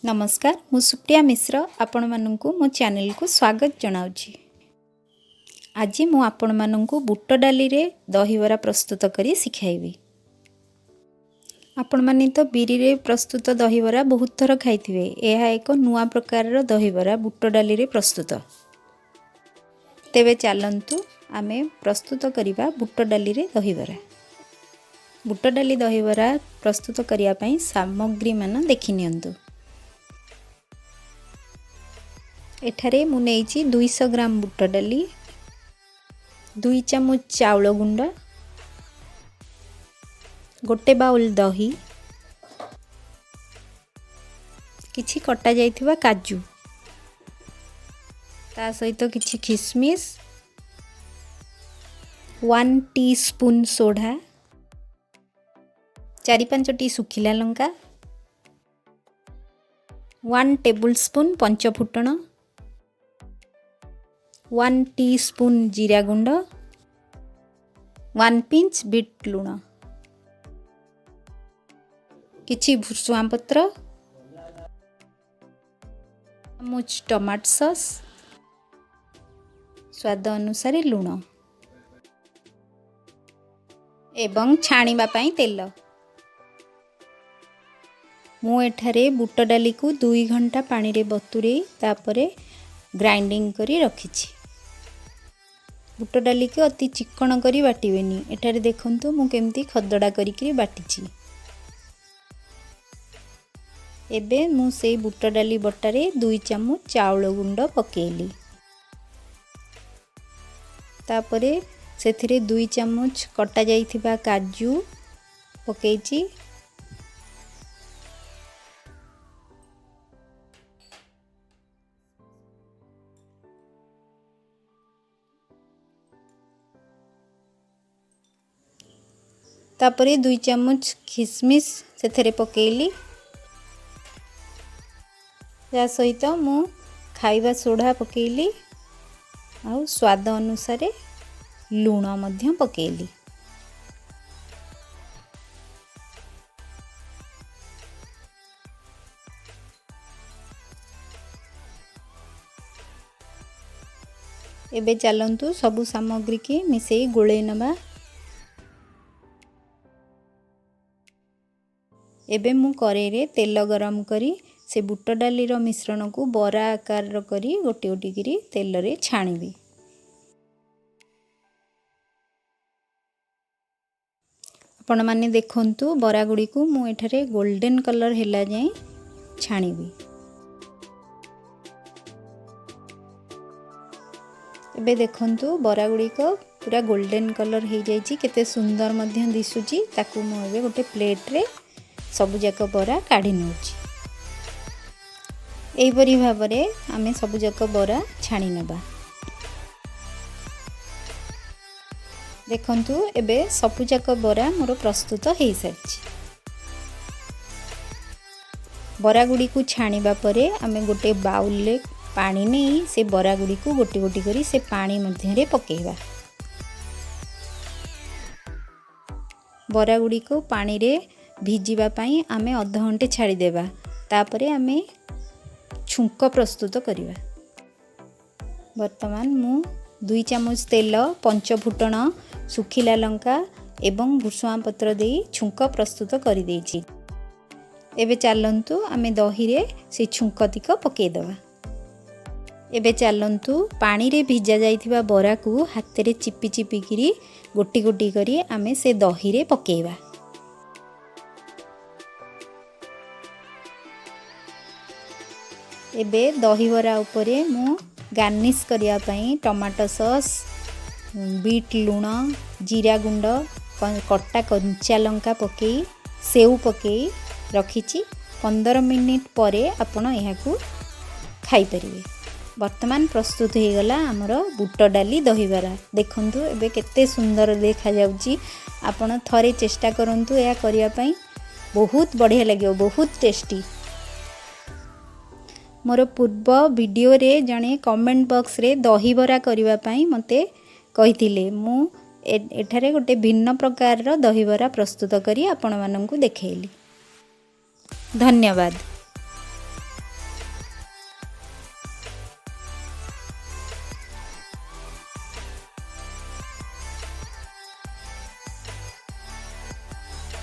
नमस्कार मु सुप्रिया मिश्र आपण माननकु मो चैनल को स्वागत जनाउछि। आज मु आपण माननकु बुट डाली रे दहीबरा प्रस्तुत करी सिखाइबी। आपण माने तो बिरी रे प्रस्तुत दहीबरा बहुत थर खाइथिबे। एहा एक नुआ प्रकार रो दहीबरा बुट डाली रे प्रस्तुत। तेबे चलंतु आमे प्रस्तुत करिबा बुट डाली रे दहीबरा। बुट डाली दहीबरा प्रस्तुत करिया पई सामग्री मान देखि नियंतु। एठारे मु नेइछि 200 ग्राम बुट डाली, 2 चामच चाउल गुंड, गोटे बाउल दही, किछि कटा जाइथिबा काजू, ता सहित किछि किशमिश, 1 टीस्पून सोडा, 4-5 टी सुखिला लंका, 1 टेबुलस्पून पंचफुटण, 1 टीस्पून जीरा गुंड, 1 पिंच बीट लूण, किछि भुसुआ पत्र, चामच टमाटो सॉस, स्वाद अनुसार लूण एवं छाणीबा पई तेल। मु एठारे बुट डाली को 2 घंटा पानी रे बतुरे तापरे ग्राइंडिंग करी रखिछि। बुट डाली के अति चिकण करी बाटिबेनी। एठारे देखंतु मु केमती खदडा करी कि बाटिछि। एबे मु से बुट डाली बटारे 2 चामच चाउल गुंड पकेली। तापरे सेथिरे 2 चामच कटा जाइथिबा काजू पकेछि। तापरे 2 चामच किशमिश सेथरे पकेली। या सहित मु खाइबा सोडा पकेली आ स्वाद अनुसार लूण मध्य पकेली। एबे चलंतु सबु सामग्री के मिसेई गोळे नबा। एबे मु करे रे तेल गरम करी से बुट डाली रो मिश्रण को बरा आकार रो करी गोटी गोटी करी तेल रे छाणीबी। आपण माने देखंतु बरा गुडी को मु एठारे गोल्डन कलर हेला जाय छाणीबी। एबे देखंतु बरा गुडी को पूरा गोल्डन कलर हे जायछि। केते सुंदर मध्य दिसुची। ताकू मु एबे गोटे प्लेट रे सबु जाक बरा काढ़ी नउछि। एई परी भाबरे आमे सबु जाक बरा छाणी नेबा। देखंतु एबे सबु जाक बरा मोर प्रस्तुत हेई सारछि। बरा गुडी को छाणीबा परे आमे गोटे बाउल ले पानी नेई से बरा गुडी को गोटी गोटी करी से पानी मध्य रे पकेइबा। बरा गुडी को पानी रे भिजिबा पई आमे आधा घंटे छाड़ी देबा। तापरे आमे छुंक प्रस्तुत करिबा। वर्तमान मु 2 चामच तेल, पंचफुटण, सुखिला लंका एवं भुसुआ पत्र देई छुंक प्रस्तुत करि देछि। एबे चलंतु आमे दही रे से छुंक तिक पकेइ दबा। एबे चलंतु पानी रे भिजा जाइथिबा बरा को हाथ रे चिपी चिपी किरी गोटी गोटी करी आमे से दही रे पकेइबा। एबे दहीबरा उपरे मु गार्निश करिया पई टमाटो सॉस, बीट लूण, जीरा गुंड, कट्टा कंचा लंका पकेई सेव पकेई रखिछि। 15 मिनिट परे आपण एहाकू खाई परिबे। वर्तमान प्रस्तुत हो गला हमर बुट डाली दहीबरा। देखंतु एबे केते सुंदर देखा जाउची। आपण थरे चेष्टा करंतु या करिया पई बहुत बढ़िया लागियो, बहुत टेस्टी। मोर पूर्व वीडियो रे जणे कमेंट बॉक्स रे दहीबरा करिवा पई मते कहिथिले। मु एठारे गोटे भिन्न प्रकार रो दहीबरा प्रस्तुत करी आपण माननकु देखेइली। धन्यवाद।